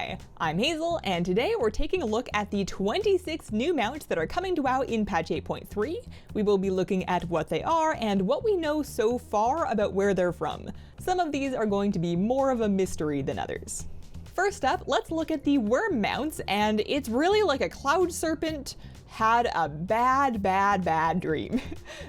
Hi, I'm Hazel, and today we're taking a look at the 26 new mounts that are coming to WoW in patch 8.3. We will be looking at what they are and what we know so far about where they're from. Some of these are going to be more of a mystery than others. First up, let's look at the worm mounts, and it's really like a cloud serpent had a bad dream.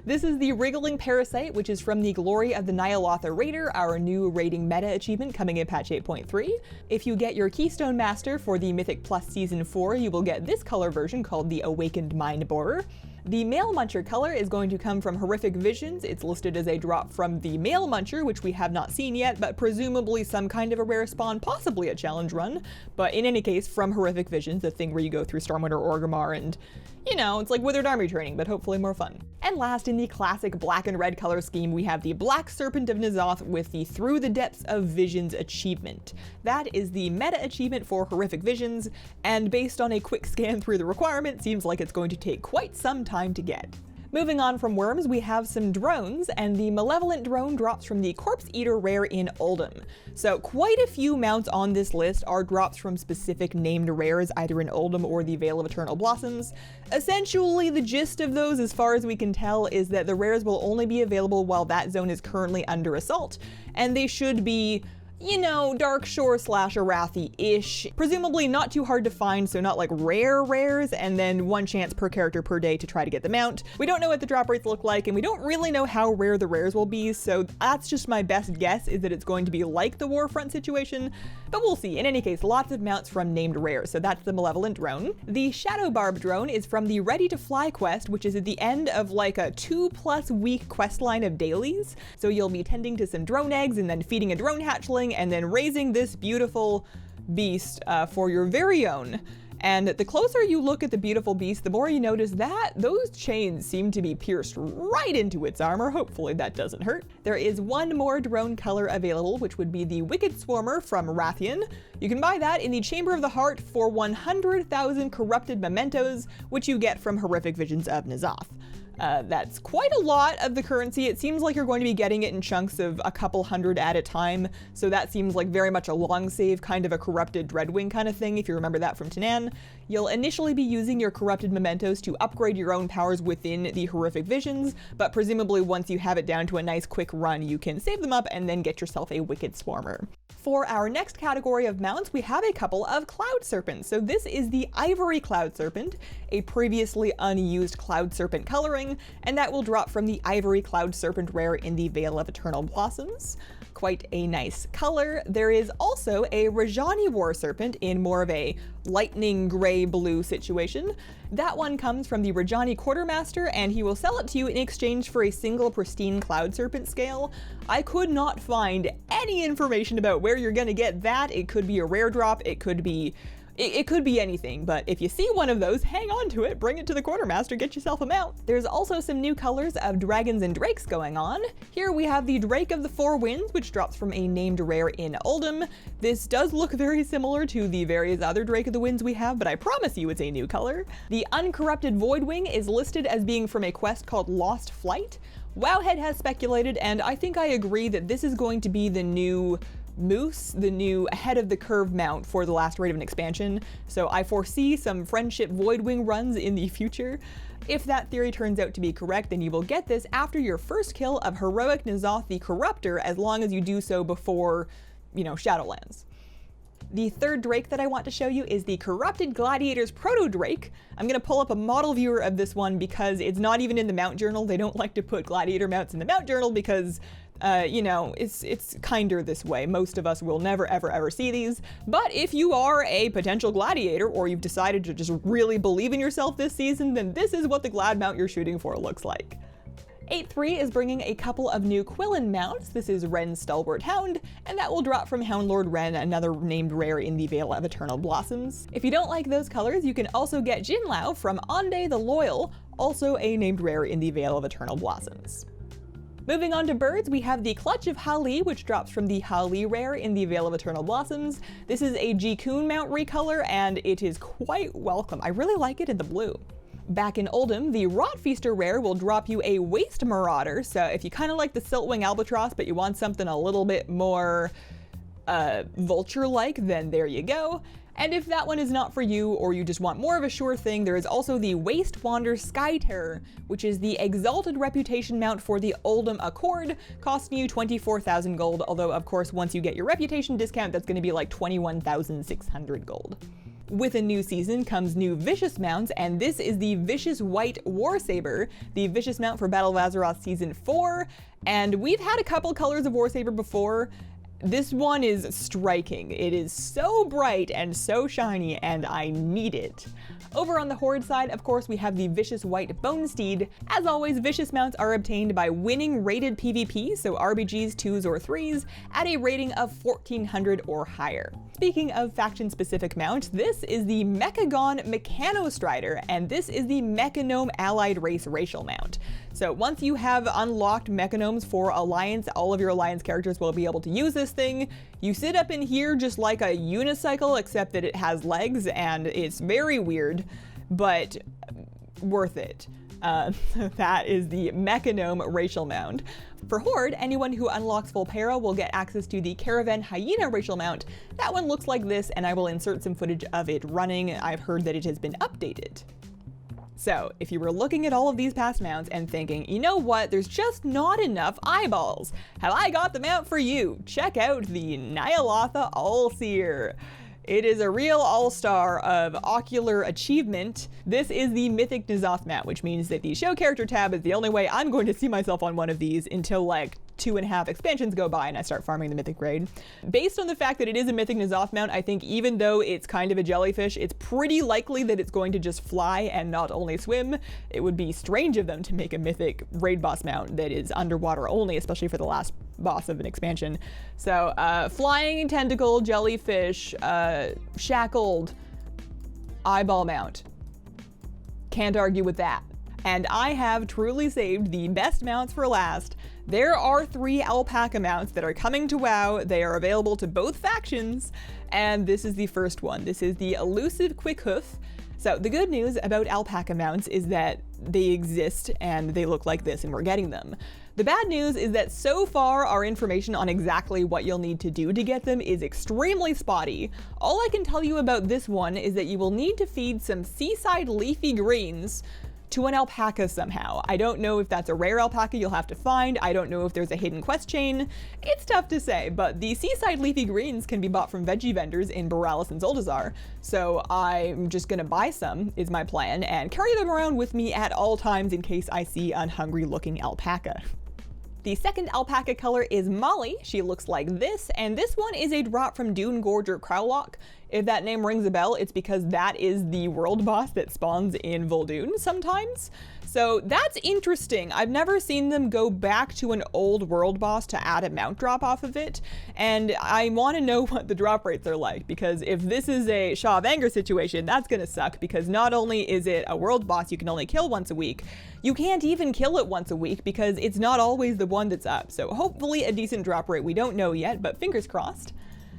This is the Wriggling Parasite, which is from the Glory of the Nyalotha Raider, our new raiding meta achievement coming in patch 8.3. If you get your Keystone Master for the Mythic Plus Season 4, you will get this color version called the Awakened Mind Borer. The Male Muncher color is going to come from Horrific Visions. It's listed as a drop from the Male Muncher, which we have not seen yet, but presumably some kind of a rare spawn, possibly a challenge run. But in any case, from Horrific Visions, the thing where you go through Stormwind or Orgrimmar and, you know, it's like Withered Army training, but hopefully more fun. And last, in the classic black and red color scheme, we have the Black Serpent of N'Zoth with the Through the Depths of Visions achievement. That is the meta achievement for Horrific Visions, and based on a quick scan through the requirement, seems like it's going to take quite some time to get. Moving on from worms, we have some drones, and the Malevolent Drone drops from the Corpse Eater rare in Uldum. So quite a few mounts on this list are drops from specific named rares, either in Uldum or the Vale of Eternal Blossoms. Essentially, the gist of those, as far as we can tell, is that the rares will only be available while that zone is currently under assault, and they should be, you know, Dark Shore / Arathi-ish. Presumably not too hard to find, so not like rare rares, and then one chance per character per day to try to get them out. We don't know what the drop rates look like, and we don't really know how rare the rares will be, so that's just my best guess, is that it's going to be like the Warfront situation, but we'll see. In any case, lots of mounts from named rares, so that's the Malevolent Drone. The Shadow Barb Drone is from the Ready to Fly quest, which is at the end of like a 2+ week quest line of dailies, so you'll be tending to some drone eggs and then feeding a drone hatchling, and then raising this beautiful beast for your very own. And the closer you look at the beautiful beast, the more you notice that those chains seem to be pierced right into its armor. Hopefully that doesn't hurt. There is one more drone color available, which would be the Wicked Swarmer from Rathian. You can buy that in the Chamber of the Heart for 100,000 corrupted mementos, which you get from Horrific Visions of N'Zoth. That's quite a lot of the currency. It seems like you're going to be getting it in chunks of a couple hundred at a time, so that seems like very much a long save, kind of a corrupted Dreadwing kind of thing, if you remember that from Tanan. You'll initially be using your corrupted mementos to upgrade your own powers within the Horrific Visions, but presumably once you have it down to a nice quick run, you can save them up and then get yourself a Wicked Swarmer. For our next category of mounts, we have a couple of Cloud Serpents. So this is the Ivory Cloud Serpent, a previously unused Cloud Serpent coloring, and that will drop from the Ivory Cloud Serpent rare in the Vale of Eternal Blossoms. Quite a nice color. There is also a Rajani War Serpent in more of a lightning gray-blue situation. That one comes from the Rajani Quartermaster, and he will sell it to you in exchange for a single pristine Cloud Serpent scale. I could not find any information about where you're gonna get that. It could be a rare drop, it could be anything, but if you see one of those, hang on to it, bring it to the Quartermaster, get yourself a mount. There's also some new colors of dragons and drakes going on. Here we have the Drake of the Four Winds, which drops from a named rare in Uldum. This does look very similar to the various other Drake of the Winds we have, but I promise you it's a new color. The Uncorrupted Voidwing is listed as being from a quest called Lost Flight. Wowhead has speculated, and I think I agree, that this is going to be the new Moose, the new ahead of the curve mount for the last raid of an expansion, so I foresee some Friendship Voidwing runs in the future. If that theory turns out to be correct, then you will get this after your first kill of Heroic N'Zoth the Corruptor, as long as you do so before, you know, Shadowlands. The third Drake that I want to show you is the Corrupted Gladiators Proto-Drake. I'm going to pull up a model viewer of this one because it's not even in the mount journal. They don't like to put gladiator mounts in the mount journal because you know, it's kinder this way. Most of us will never ever see these, but if you are a potential gladiator or you've decided to just really believe in yourself this season, then this is what the glad mount you're shooting for looks like. 8.3 is bringing a couple of new Quillin mounts. This is Ren's Stalwart Hound, and that will drop from Houndlord Ren, another named rare in the Vale of Eternal Blossoms. If you don't like those colors, you can also get Jinlao from Ande the Loyal, also a named rare in the Vale of Eternal Blossoms. Moving on to birds, we have the Clutch of Hali, which drops from the Hali rare in the Vale of Eternal Blossoms. This is a Jikun mount recolor, and it is quite welcome. I really like it in the blue. Back in Uldum, the Rotfeaster rare will drop you a Waste Marauder, so if you kind of like the Siltwing Albatross, but you want something a little bit more vulture-like, then there you go. And if that one is not for you, or you just want more of a sure thing, there is also the Waste Wander Sky Terror, which is the exalted reputation mount for the Uldum Accord, costing you 24,000 gold, although of course once you get your reputation discount, that's going to be like 21,600 gold. With a new season comes new vicious mounts, and this is the Vicious White Warsaber, the vicious mount for Battle of Azeroth Season 4, and we've had a couple colors of Warsaber before. This one is striking. It is so bright and so shiny, and I need it. Over on the Horde side, of course, we have the Vicious White Bonesteed. As always, vicious mounts are obtained by winning rated PvP, so RBGs 2s or 3s, at a rating of 1400 or higher. Speaking of faction-specific mounts, this is the Mechagon Mechanostrider, and this is the Mechagnome allied race racial mount. So once you have unlocked Mechagnomes for Alliance, all of your Alliance characters will be able to use this thing. You sit up in here just like a unicycle, except that it has legs, and it's very weird, but worth it. That is the Mechagnome racial mount. For Horde, anyone who unlocks Vulpera will get access to the Caravan Hyena racial mount. That one looks like this, and I will insert some footage of it running. I've heard that it has been updated. So, if you were looking at all of these past mounts and thinking, you know what, there's just not enough eyeballs, have I got the mount for you? Check out the Ny'alotha Allseer. It is a real all-star of ocular achievement. This is the Mythic N'Zoth mount, which means that the show character tab is the only way I'm going to see myself on one of these until like 2.5 expansions go by and I start farming the Mythic raid. Based on the fact that it is a Mythic N'Zoth mount, I think even though it's kind of a jellyfish, it's pretty likely that it's going to just fly and not only swim. It would be strange of them to make a Mythic raid boss mount that is underwater only, especially for the last boss of an expansion. So flying tentacle, jellyfish, shackled eyeball mount. Can't argue with that. And I have truly saved the best mounts for last. There are 3 Alpaca mounts that are coming to WoW. They are available to both factions, and this is the first one. This is the Elusive Quickhoof. So the good news about Alpaca mounts is that they exist and they look like this and we're getting them. The bad news is that so far our information on exactly what you'll need to do to get them is extremely spotty. All I can tell you about this one is that you will need to feed some seaside leafy greens to an alpaca somehow. I don't know if that's a rare alpaca you'll have to find. I don't know if there's a hidden quest chain. It's tough to say, but the seaside leafy greens can be bought from veggie vendors in Borealis and Zuldazar. So I'm just gonna buy some, is my plan, and carry them around with me at all times in case I see an hungry looking alpaca. The second alpaca color is Molly. She looks like this, and this one is a drop from Dune Gorger Krowlock. If that name rings a bell, it's because that is the world boss that spawns in Vol'dun sometimes. So that's interesting. I've never seen them go back to an old world boss to add a mount drop off of it, and I want to know what the drop rates are like, because if this is a Shaw of Anger situation, that's gonna suck, because not only is it a world boss you can only kill once a week, you can't even kill it once a week because it's not always the one that's up. So hopefully a decent drop rate. We don't know yet, but fingers crossed.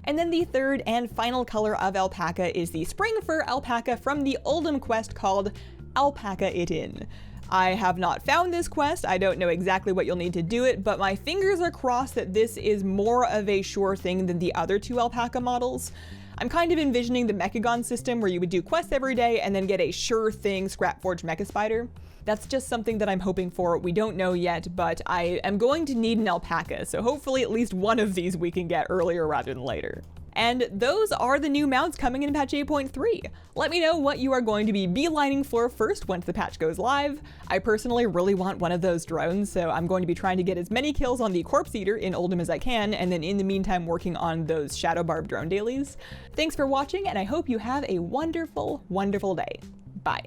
And then the third and final color of alpaca is the spring fur alpaca from the Uldum quest called Alpaca It In. I have not found this quest. I don't know exactly what you'll need to do it, but my fingers are crossed that this is more of a sure thing than the other 2 alpaca models. I'm kind of envisioning the Mechagon system where you would do quests every day and then get a sure thing Scrapforge Mecha Spider. That's just something that I'm hoping for. We don't know yet, but I am going to need an alpaca, so hopefully at least one of these we can get earlier rather than later. And those are the new mounts coming in patch 8.3. Let me know what you are going to be beelining for first once the patch goes live. I personally really want one of those drones, so I'm going to be trying to get as many kills on the Corpse Eater in Uldum as I can, and then in the meantime working on those Shadow Barb drone dailies. Thanks for watching, and I hope you have a wonderful, wonderful day. Bye.